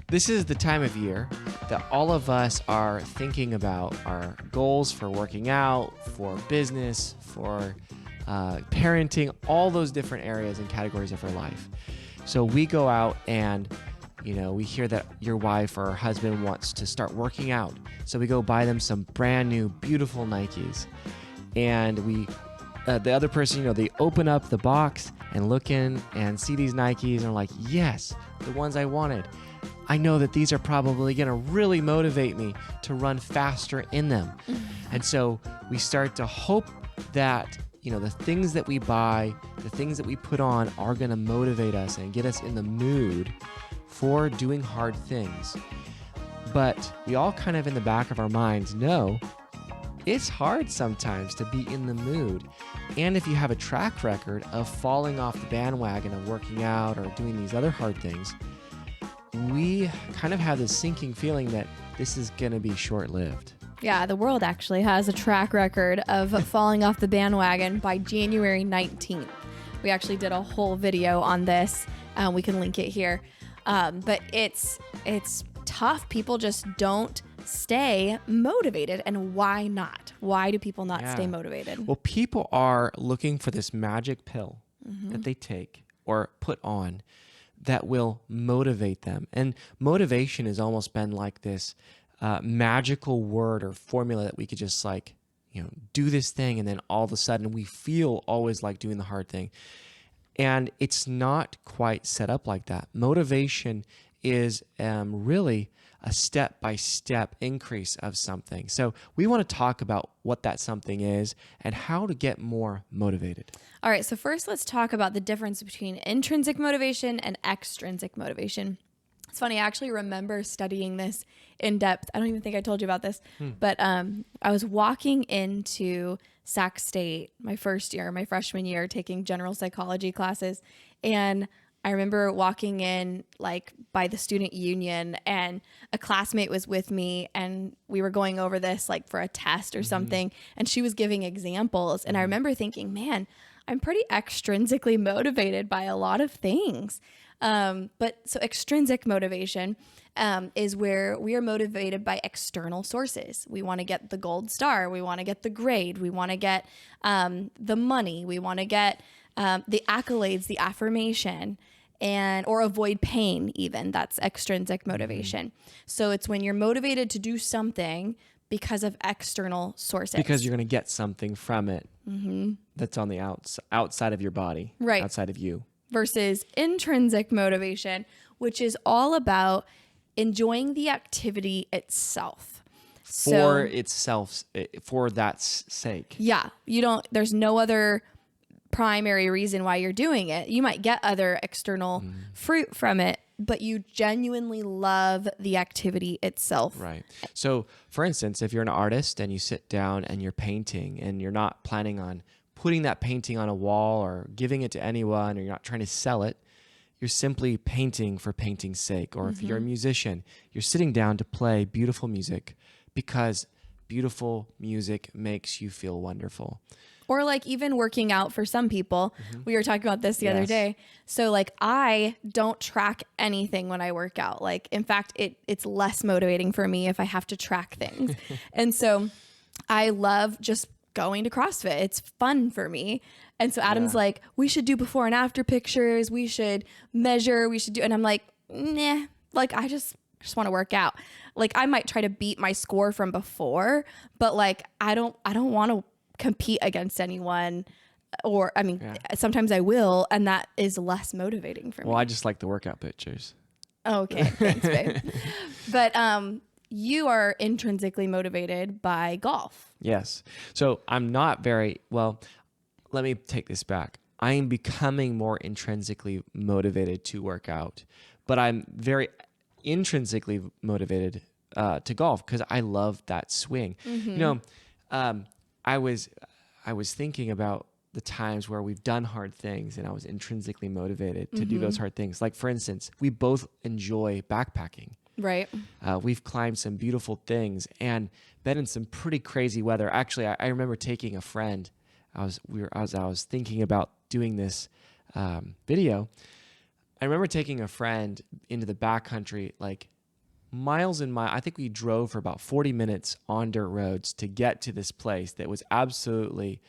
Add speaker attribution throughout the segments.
Speaker 1: This is the time of year that all of us are thinking about our goals for working out, for business, for parenting, all those different areas and categories of our life. So we go out and, we hear that your wife or husband wants to start working out. So we go buy them some brand new, beautiful Nikes. And the other person, they open up the box and look in and see these Nikes and are like, yes, the ones I wanted. I know that these are probably going to really motivate me to run faster in them. And so we start to hope that, the things that we buy, the things that we put on are going to motivate us and get us in the mood for doing hard things. But we all kind of in the back of our minds know it's hard sometimes to be in the mood. And if you have a track record of falling off the bandwagon of working out or doing these other hard things, we kind of have this sinking feeling that this is going to be short-lived.
Speaker 2: Yeah, the world actually has a track record of falling off the bandwagon by January 19th. We actually did a whole video on this. We can link it here. But it's tough. People just don't stay motivated. And why not? Why do people not stay motivated?
Speaker 1: Well, people are looking for this magic pill that they take or put on that will motivate them. And motivation has almost been like this magical word or formula that we could just do this thing, and then all of a sudden we feel always like doing the hard thing. And it's not quite set up like that. Motivation is really a step-by-step increase of something. So we want to talk about what that something is and how to get more motivated.
Speaker 2: All right, so first let's talk about the difference between intrinsic motivation and extrinsic motivation. It's funny, I actually remember studying this in depth. I don't even think I told you about this, but I was walking into Sac State my freshman year, taking general psychology classes, and I remember walking in by the student union, and a classmate was with me, and we were going over this for a test or something, and she was giving examples, and I remember thinking, man, I'm pretty extrinsically motivated by a lot of things. But so extrinsic motivation is where we are motivated by external sources. We want to get the gold star. We want to get the grade. We want to get the money. We want to get the accolades, the affirmation, or avoid pain even. That's extrinsic motivation. So it's when you're motivated to do something because of external sources.
Speaker 1: Because you're going to get something from it that's on the outside of your body,
Speaker 2: right?
Speaker 1: Outside of you. Versus
Speaker 2: intrinsic motivation, which is all about enjoying the activity itself.
Speaker 1: For that sake.
Speaker 2: Yeah. There's no other primary reason why you're doing it. You might get other external fruit from it, but you genuinely love the activity itself.
Speaker 1: Right. So for instance, if you're an artist and you sit down and you're painting and you're not planning on putting that painting on a wall or giving it to anyone, or you're not trying to sell it, you're simply painting for painting's sake. Or if you're a musician, you're sitting down to play beautiful music because beautiful music makes you feel wonderful.
Speaker 2: Or even working out for some people. We were talking about this the other day. So I don't track anything when I work out. In fact, it's less motivating for me if I have to track things. And so I love just going to CrossFit. It's fun for me. And so Adam's like, we should do before and after pictures. We should measure. We should do. And I'm like, nah, I just want to work out. I might try to beat my score from before, but I don't want to compete against anyone, or sometimes I will, and that is less motivating for me.
Speaker 1: Well, I just like the workout pictures.
Speaker 2: Okay, thanks, babe. But you are intrinsically motivated by golf.
Speaker 1: Yes. So I'm not let me take this back. I am becoming more intrinsically motivated to work out, but I'm very intrinsically motivated to golf because I love that swing. I was thinking about the times where we've done hard things and I was intrinsically motivated to do those hard things. For instance, we both enjoy backpacking.
Speaker 2: Right.
Speaker 1: We've climbed some beautiful things and been in some pretty crazy weather. Actually, I remember taking a friend. I was thinking about doing this video. I remember taking a friend into the backcountry miles and miles. I think we drove for about 40 minutes on dirt roads to get to this place that was absolutely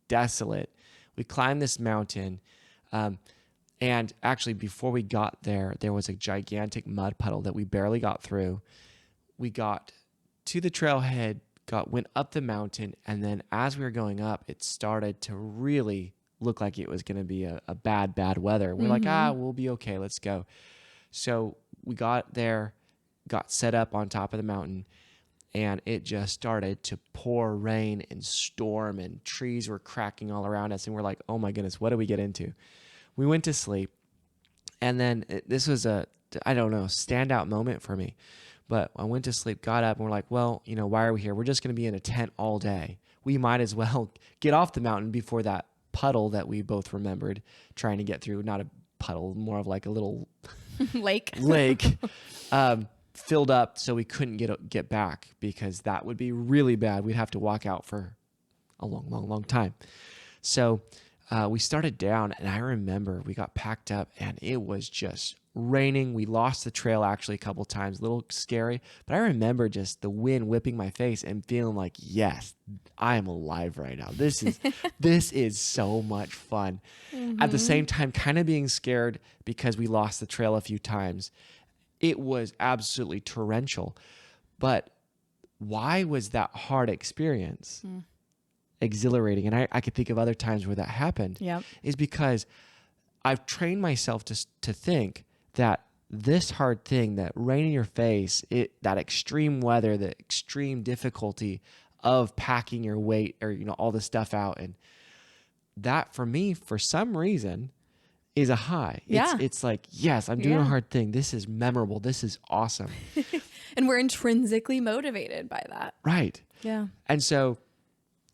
Speaker 1: desolate. We climbed this mountain. And actually, before we got there, there was a gigantic mud puddle that we barely got through. We got to the trailhead, went up the mountain, and then as we were going up, it started to really look like it was going to be a bad weather. We're like, we'll be okay. Let's go. So we got there, got set up on top of the mountain, and it just started to pour rain and storm, and trees were cracking all around us. And we're like, oh my goodness, what do we get into? We went to sleep, and then this was standout moment for me. But I went to sleep, got up, and we're like, well, why are we here? We're just going to be in a tent all day. We might as well get off the mountain before that puddle that we both remembered trying to get through. Not a puddle, more of like a little
Speaker 2: lake,
Speaker 1: filled up so we couldn't get back, because that would be really bad. We'd have to walk out for a long time. So we started down, and I remember we got packed up, and it was just raining. We lost the trail actually a couple times, a little scary, but I remember just the wind whipping my face and feeling like, yes, I am alive right now. This is so much fun. At the same time, kind of being scared because we lost the trail a few times. It was absolutely torrential, but why was that hard experience exhilarating? And I could think of other times where that happened. Is because I've trained myself to think that this hard thing, that rain in your face, that extreme weather, the extreme difficulty of packing your weight or all the stuff out, and that for me, for some reason, is a high. It's like, yes, I'm doing a hard thing. This is memorable. This is awesome.
Speaker 2: And we're intrinsically motivated by that.
Speaker 1: Right.
Speaker 2: Yeah.
Speaker 1: And so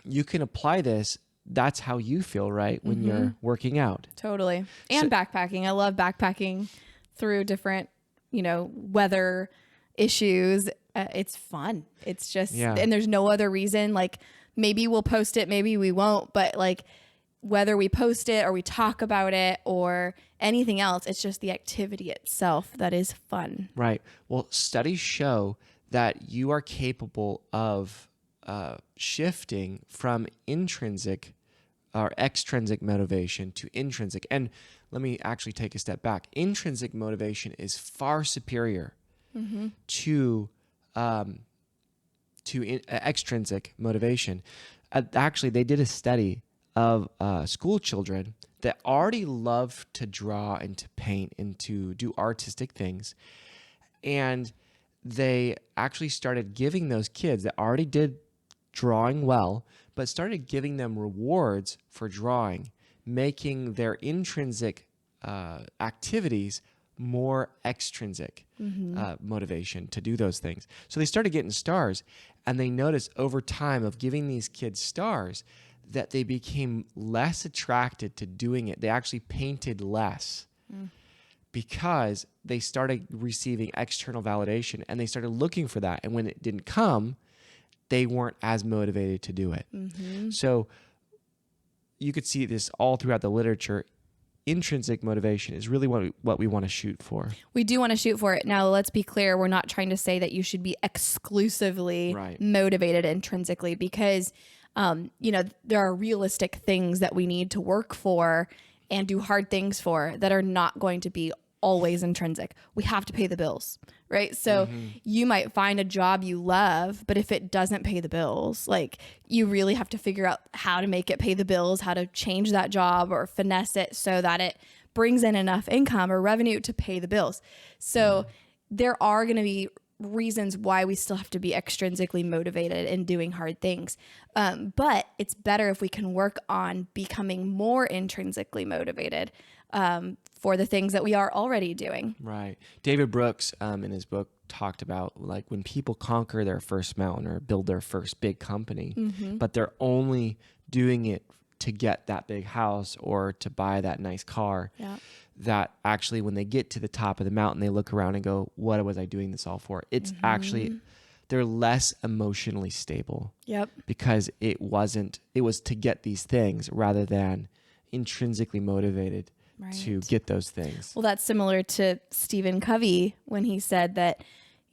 Speaker 1: you can apply this. That's how you feel, right? When you're working out.
Speaker 2: Totally. And backpacking. I love backpacking through different, weather issues. It's fun. It's just, and there's no other reason. Like, maybe we'll post it, maybe we won't, but like, whether we post it or we talk about it or anything else, it's just the activity itself that is fun.
Speaker 1: Right. Well, studies show that you are capable of shifting from intrinsic or extrinsic motivation to intrinsic. And let me actually take a step back. Intrinsic motivation is far superior to extrinsic motivation. Actually, they did a study of school children that already love to draw and to paint and to do artistic things. And they actually started giving those kids that already did drawing well, but started giving them rewards for drawing, making their intrinsic activities more extrinsic motivation to do those things. So they started getting stars, and they noticed over time of giving these kids stars that they became less attracted to doing it. They actually painted less because they started receiving external validation, and they started looking for that. And when it didn't come, they weren't as motivated to do it. So you could see this all throughout the literature. Intrinsic motivation is really what we want to shoot for. We do want to shoot for it. Now, let's be clear. We're not trying to say that you should be exclusively motivated intrinsically, because there are realistic things that we need to work for and do hard things for that are not going to be always intrinsic. We have to pay the bills, right? So you might find a job you love, but if it doesn't pay the bills, like, you really have to figure out how to make it pay the bills, how to change that job or finesse it so that it brings in enough income or revenue to pay the bills. So there are going to be reasons why we still have to be extrinsically motivated in doing hard things. But it's better if we can work on becoming more intrinsically motivated for the things that we are already doing. Right. David Brooks in his book talked about, like, when people conquer their first mountain or build their first big company, but they're only doing it to get that big house or to buy that nice car, that actually when they get to the top of the mountain, they look around and go, what was I doing this all for? It's actually, they're less emotionally stable. Because it was to get these things rather than intrinsically motivated to get those things. Well, that's similar to Stephen Covey when he said that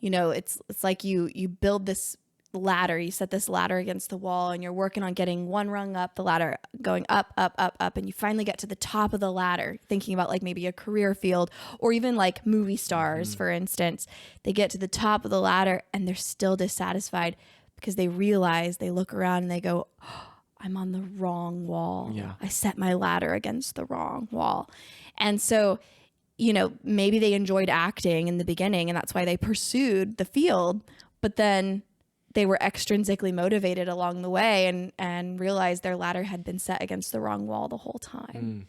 Speaker 2: it's like you build this ladder, you set this ladder against the wall, and you're working on getting one rung up the ladder, going up, up, up, up, and you finally get to the top of the ladder, thinking about like maybe a career field or even like movie stars, for instance. They get to the top of the ladder and they're still dissatisfied because they realize, they look around and they go, oh, I'm on the wrong wall.
Speaker 1: Yeah.
Speaker 2: I set my ladder against the wrong wall. And so, maybe they enjoyed acting in the beginning and that's why they pursued the field, but then they were extrinsically motivated along the way and realized their ladder had been set against the wrong wall the whole time.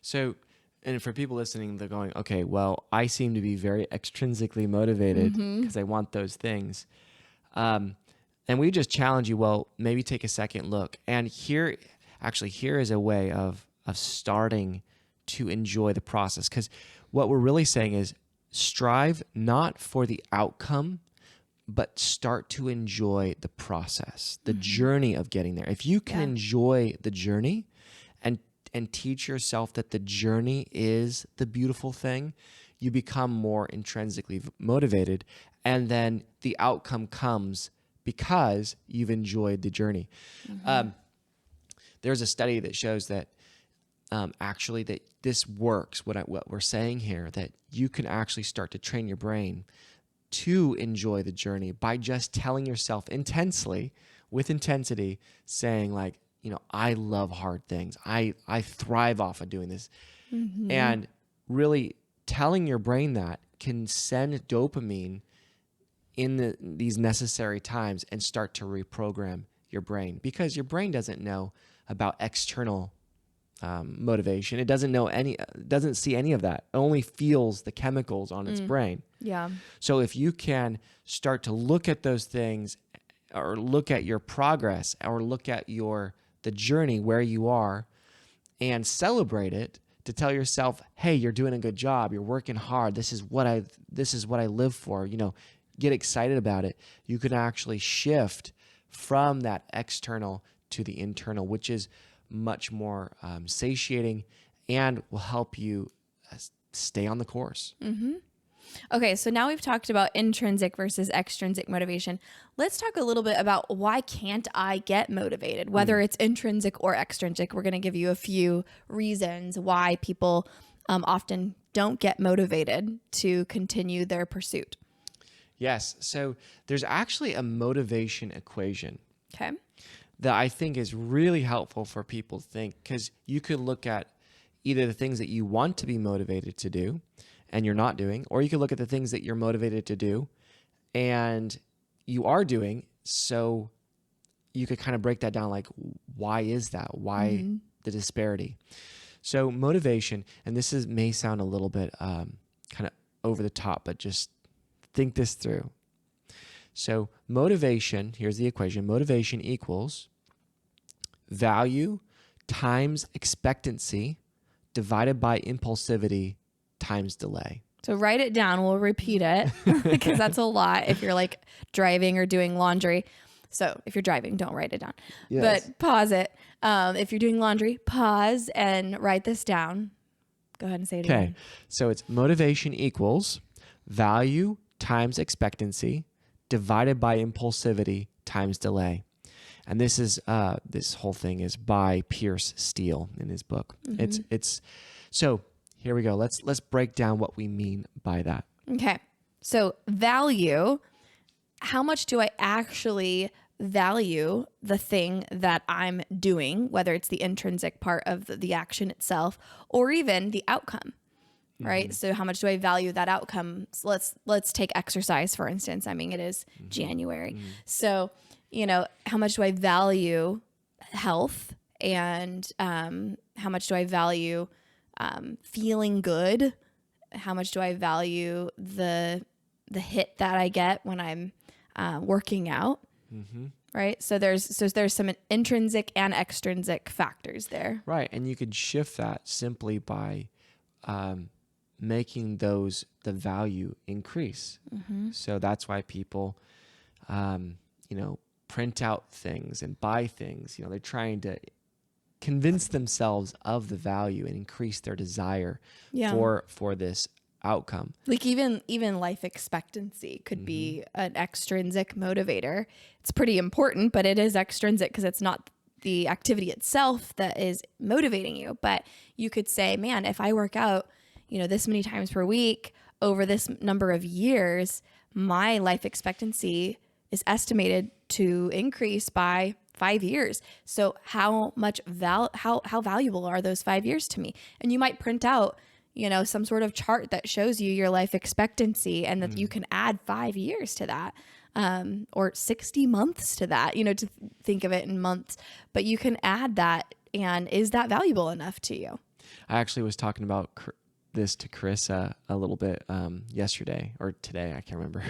Speaker 1: So, and for people listening, they're going, okay, well, I seem to be very extrinsically motivated because I want those things. And we just challenge you, well, maybe take a second look. And here is a way of starting to enjoy the process. Because what we're really saying is strive not for the outcome, but start to enjoy the process, the journey of getting there. If you can enjoy the journey and teach yourself that the journey is the beautiful thing, you become more intrinsically motivated. And then the outcome comes because you've enjoyed the journey. There's a study that shows that actually that this works, what we're saying here, that you can actually start to train your brain to enjoy the journey by just telling yourself with intensity, saying like, I love hard things. I thrive off of doing this. And really telling your brain that can send dopamine in these necessary times and start to reprogram your brain, because your brain doesn't know about external motivation. It doesn't see any of that. It only feels the chemicals on its brain.
Speaker 2: Yeah.
Speaker 1: So if you can start to look at those things, or look at your progress, or look at the journey where you are, and celebrate it, to tell yourself, hey, you're doing a good job. You're working hard. This is what I live for. Get excited about it. You can actually shift from that external to the internal, which is much more satiating and will help you stay on the course.
Speaker 2: Okay, so now we've talked about intrinsic versus extrinsic motivation. Let's talk a little bit about why can't I get motivated, whether it's intrinsic or extrinsic. We're going to give you a few reasons why people often don't get motivated to continue their pursuit.
Speaker 1: Yes, so there's actually a motivation equation.
Speaker 2: Okay.
Speaker 1: That I think is really helpful for people to think, because you could look at either the things that you want to be motivated to do and you're not doing, or you could look at the things that you're motivated to do and you are doing. So you could kind of break that down, like, why is that? Why the disparity? So motivation, and this may sound a little bit kind of over the top, but just think this through. So motivation, here's the equation. Motivation equals value times expectancy divided by impulsivity times delay.
Speaker 2: So write it down. We'll repeat it because that's a lot if you're like driving or doing laundry. So if you're driving, don't write it down.
Speaker 1: Yes.
Speaker 2: But pause it. If you're doing laundry, pause and write this down. Go ahead and say it again.
Speaker 1: Okay. So it's motivation equals value times expectancy divided by impulsivity times delay. And this is this whole thing is by Pierce Steele in his book. It's so here we go. Let's break down what we mean by that.
Speaker 2: Okay. So value, how much do I actually value the thing that I'm doing, whether it's the intrinsic part of the action itself or even the outcome, right? So how much do I value that outcome? So let's take exercise, for instance. I mean, it is January. So, how much do I value health, and how much do I value feeling good? How much do I value the hit that I get when I'm working out? Right. So there's some intrinsic and extrinsic factors there.
Speaker 1: Right. And you could shift that simply by making the value increase. So that's why people, print out things and buy things. They're trying to convince themselves of the value and increase their desire for this outcome.
Speaker 2: Like even life expectancy could be an extrinsic motivator. It's pretty important, but it is extrinsic because it's not the activity itself that is motivating you. But you could say, man, if I work out, this many times per week over this number of years, my life expectancy is estimated to increase by 5 years. So how much how valuable are those 5 years to me? And you might print out, some sort of chart that shows you your life expectancy and that you can add 5 years to that, or 60 months to that, to think of it in months, but you can add that. And is that valuable enough to you?
Speaker 1: I actually was talking about this to Carissa a little bit yesterday or today, I can't remember.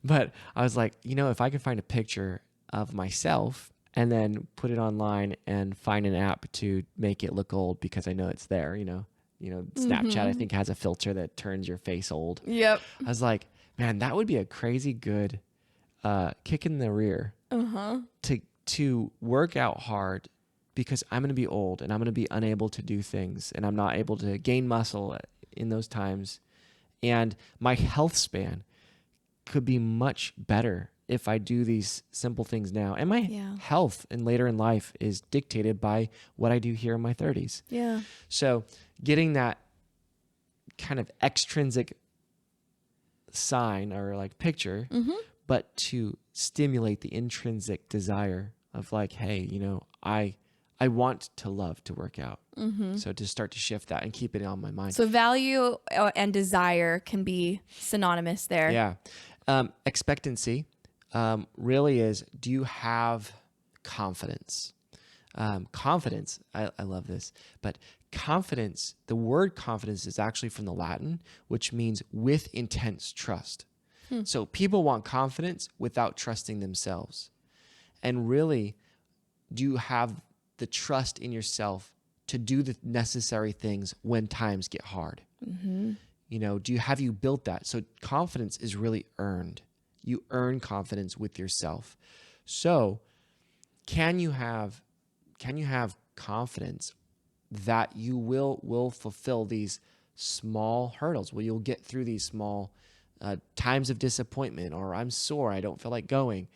Speaker 1: But I was like, if I could find a picture of myself and then put it online and find an app to make it look old because I know it's there, Snapchat, I think, has a filter that turns your face old.
Speaker 2: Yep.
Speaker 1: I was like, man, that would be a crazy good kick in the rear to work out hard, because I'm going to be old and I'm going to be unable to do things and I'm not able to gain muscle in those times. And my health span could be much better if I do these simple things now. And my health and later in life is dictated by what I do here in my 30s.
Speaker 2: Yeah.
Speaker 1: So getting that kind of extrinsic sign or like picture, but to stimulate the intrinsic desire of like, hey, I want to love to work out. So to start to shift that and keep it on my mind.
Speaker 2: So value and desire can be synonymous there.
Speaker 1: Yeah. Expectancy really is, do you have confidence? Confidence, I love this, but confidence, the word confidence is actually from the Latin, which means with intense trust. So people want confidence without trusting themselves. And really, do you have the trust in yourself to do the necessary things when times get hard? Have you built that? So confidence is really earned. You earn confidence with yourself. So can you have confidence that you will fulfill these small hurdles? Well, you'll get through these small times of disappointment, or I'm sore, I don't feel like going.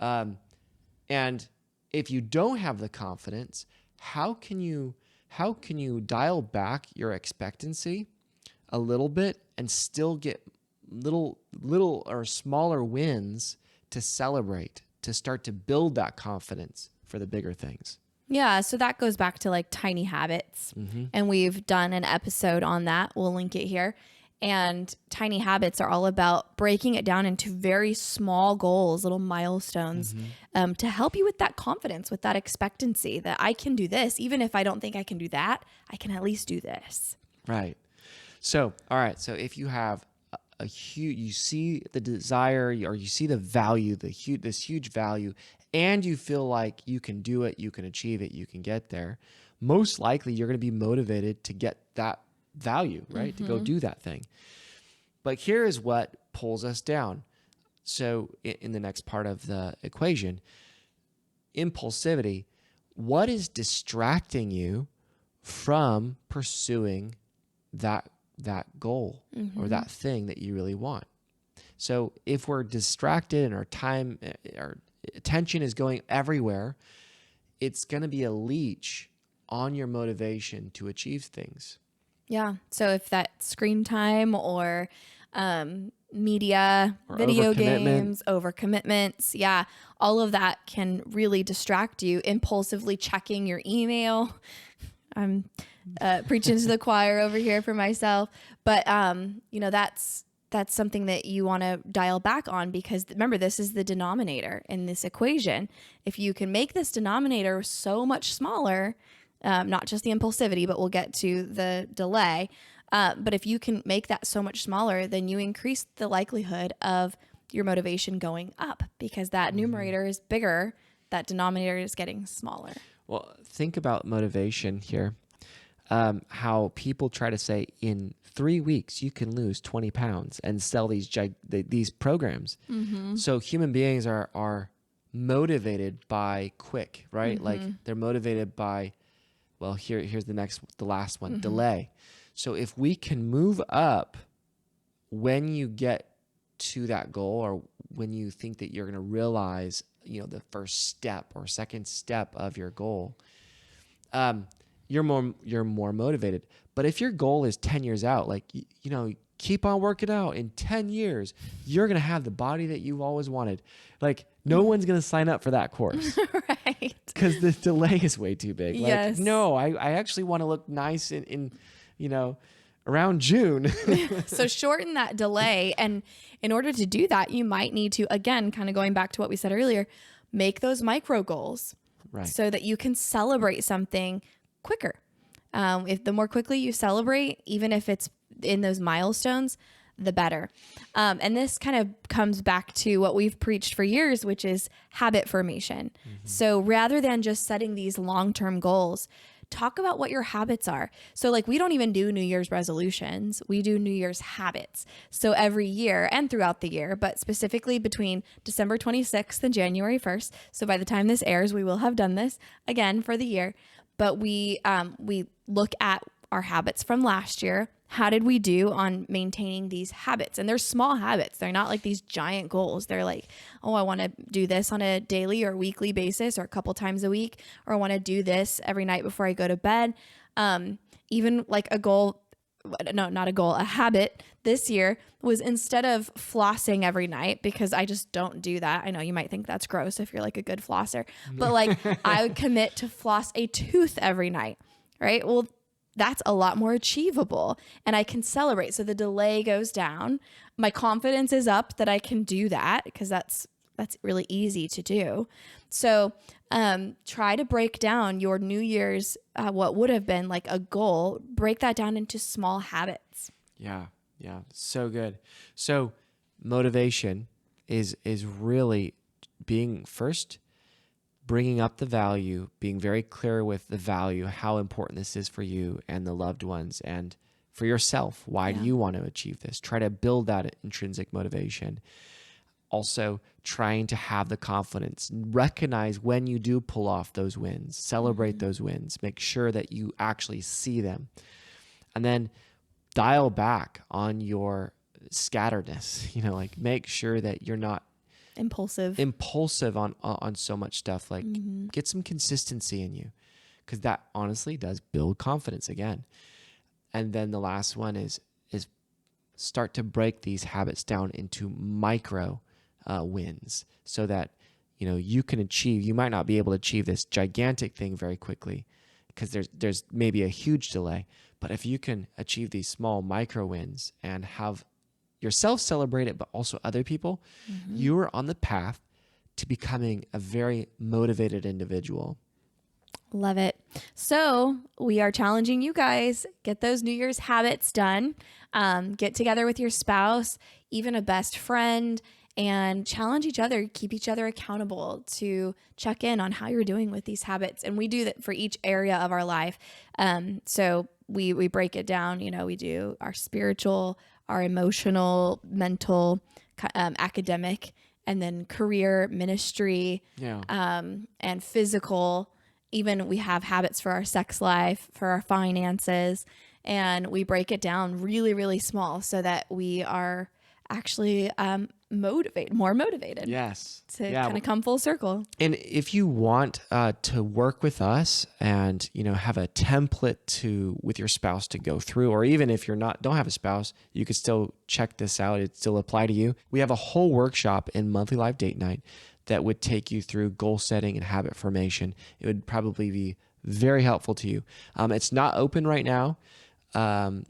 Speaker 1: And if you don't have the confidence, how can you dial back your expectancy a little bit and still get little or smaller wins to celebrate, to start to build that confidence for the bigger things?
Speaker 2: Yeah, so that goes back to like tiny habits. And we've done an episode on that. We'll link it here. And tiny habits are all about breaking it down into very small goals, little milestones, to help you with that confidence, with that expectancy that I can do this. Even if I don't think I can do that, I can at least do this.
Speaker 1: Right. So, all right. So if you have you see the desire, or you see the value, this huge value, and you feel like you can do it, you can achieve it, you can get there, most likely you're going to be motivated to get that value, right? To go do that thing. But here is what pulls us down. So in the next part of the equation, impulsivity, what is distracting you from pursuing that goal or that thing that you really want? So if we're distracted and our attention is going everywhere, it's going to be a leech on your motivation to achieve things.
Speaker 2: Yeah. So if that screen time or media,
Speaker 1: Or
Speaker 2: video
Speaker 1: overcommitment.
Speaker 2: games, overcommitments, all of that can really distract you. Impulsively checking your email. I'm preaching to the choir over here for myself, but that's something that you want to dial back on, because remember, this is the denominator in this equation. If you can make this denominator so much smaller, not just the impulsivity, but we'll get to the delay. But if you can make that so much smaller, then you increase the likelihood of your motivation going up, because that numerator is bigger, that denominator is getting smaller.
Speaker 1: Well, think about motivation here. How people try to say in 3 weeks you can lose 20 pounds and sell these programs. So human beings are motivated by quick, right? Like they're motivated by, well, here's the last one, delay. So if we can move up when you get to that goal, or when you think that you're going to realize, the first step or second step of your goal, you're more motivated. But if your goal is 10 years out, like, keep on working out, in 10 years, you're going to have the body that you've always wanted. Like, no one's going to sign up for that course.
Speaker 2: Right.
Speaker 1: Because the delay is way too big.
Speaker 2: Yes.
Speaker 1: Like, no, I actually want to look nice in around June.
Speaker 2: So shorten that delay. And in order to do that, you might need to, again, kind of going back to what we said earlier, make those micro goals, so that you can celebrate something quicker. If the more quickly you celebrate, even if it's in those milestones, the better. And this kind of comes back to what we've preached for years, which is habit formation. So rather than just setting these long-term goals, talk about what your habits are. So like, we don't even do New Year's resolutions. We do New Year's habits. So every year and throughout the year, but specifically between December 26th and January 1st. So by the time this airs, we will have done this again for the year. But we look at our habits from last year. How did we do on maintaining these habits? And they're small habits. They're not like these giant goals. They're like, oh, I want to do this on a daily or weekly basis or a couple times a week, or I want to do this every night before I go to bed. Even like a habit this year was, instead of flossing every night, because I just don't do that. I know you might think that's gross if you're like a good flosser, but like, I would commit to floss a tooth every night, right? Well, that's a lot more achievable, and I can celebrate. So the delay goes down. My confidence is up that I can do that, because that's really easy to do. So try to break down your New Year's, what would have been like a goal, break that down into small habits.
Speaker 1: Yeah. So good. So motivation is really bringing up the value, being very clear with the value, how important this is for you and the loved ones, and for yourself. Why do you want to achieve this? Try to build that intrinsic motivation. Also, trying to have the confidence, recognize when you do pull off those wins, celebrate those wins, make sure that you actually see them, and then dial back on your scatteredness. Like, make sure that you're not impulsive on so much stuff. Like, get some consistency in you, because that honestly does build confidence again. And then the last one is start to break these habits down into micro wins, so that you can achieve. You might not be able to achieve this gigantic thing very quickly, because there's maybe a huge delay. But if you can achieve these small micro wins and have yourself celebrate it, but also other people, you are on the path to becoming a very motivated individual.
Speaker 2: Love it. So we are challenging you guys, get those New Year's habits done, get together with your spouse, even a best friend, and challenge each other, keep each other accountable to check in on how you're doing with these habits. And we do that for each area of our life. So we break it down, we do our spiritual, our emotional, mental, academic, and then career, ministry, and physical. Even we have habits for our sex life, for our finances, and we break it down really, really small, so that we are actually more motivated.
Speaker 1: Yes.
Speaker 2: To kind of come full circle.
Speaker 1: And if you want to work with us and have a template with your spouse to go through, or even if don't have a spouse, you could still check this out. It still apply to you. We have a whole workshop in Monthly Life Date Night that would take you through goal setting and habit formation. It would probably be very helpful to you. It's not open right now,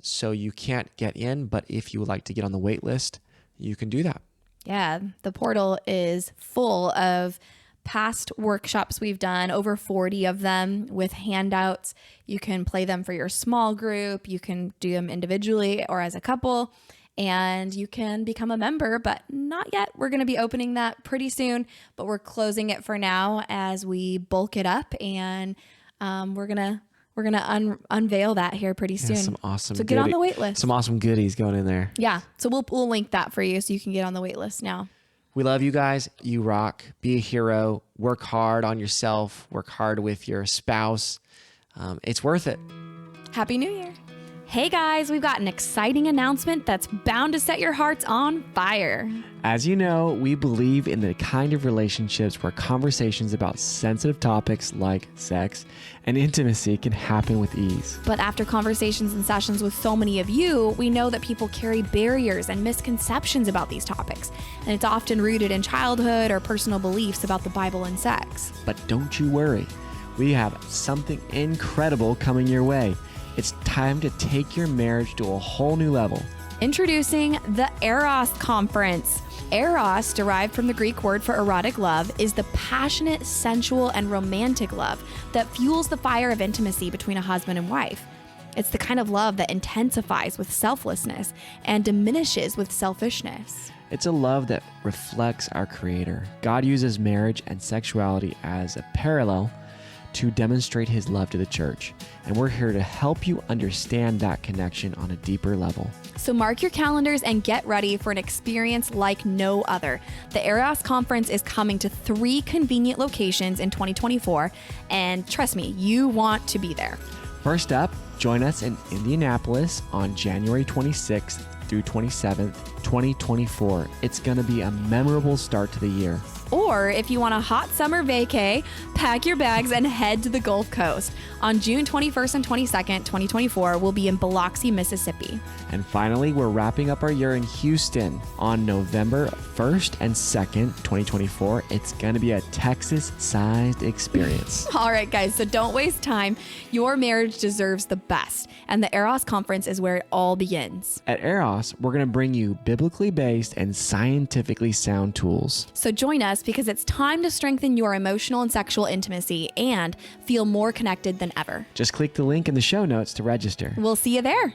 Speaker 1: so you can't get in. But if you would like to get on the wait list, you can do that.
Speaker 2: Yeah, the portal is full of past workshops we've done, over 40 of them with handouts. You can play them for your small group. You can do them individually or as a couple, and you can become a member, but not yet. We're going to be opening that pretty soon, but we're closing it for now as we bulk it up, and we're gonna unveil that here pretty soon.
Speaker 1: Some awesome.
Speaker 2: So get on the wait list.
Speaker 1: Some awesome goodies going in there.
Speaker 2: Yeah. So we'll link that for you so you can get on the wait list now.
Speaker 1: We love you guys. You rock. Be a hero. Work hard on yourself. Work hard with your spouse. It's worth it.
Speaker 2: Happy New Year. Hey guys, we've got an exciting announcement that's bound to set your hearts on fire.
Speaker 1: As you know, we believe in the kind of relationships where conversations about sensitive topics like sex and intimacy can happen with ease.
Speaker 2: But after conversations and sessions with so many of you, we know that people carry barriers and misconceptions about these topics, and it's often rooted in childhood or personal beliefs about the Bible and sex.
Speaker 1: But don't you worry, we have something incredible coming your way. It's time to take your marriage to a whole new level.
Speaker 2: Introducing the EROS Conference. Eros, derived from the Greek word for erotic love, is the passionate, sensual, and romantic love that fuels the fire of intimacy between a husband and wife. It's the kind of love that intensifies with selflessness and diminishes with selfishness.
Speaker 1: It's a love that reflects our Creator. God uses marriage and sexuality as a parallel to demonstrate His love to the church, and we're here to help you understand that connection on a deeper level.
Speaker 2: So mark your calendars and get ready for an experience like no other. The EROS Conference is coming to 3 convenient locations in 2024, and trust me, you want to be there.
Speaker 1: First up, join us in Indianapolis on January 26th through 27th, 2024. It's going to be a memorable start to the year.
Speaker 2: Or if you want a hot summer vacay, pack your bags and head to the Gulf Coast. On June 21st and 22nd, 2024, we'll be in Biloxi, Mississippi.
Speaker 1: And finally, we're wrapping up our year in Houston on November 1st and 2nd, 2024. It's going to be a Texas-sized experience.
Speaker 2: All right, guys, so don't waste time. Your marriage deserves the best, and the EROS Conference is where it all begins.
Speaker 1: At EROS, we're going to bring you biblically based and scientifically sound tools.
Speaker 2: So join us because it's time to strengthen your emotional and sexual intimacy and feel more connected than ever.
Speaker 1: Just click the link in the show notes to register.
Speaker 2: We'll see you there.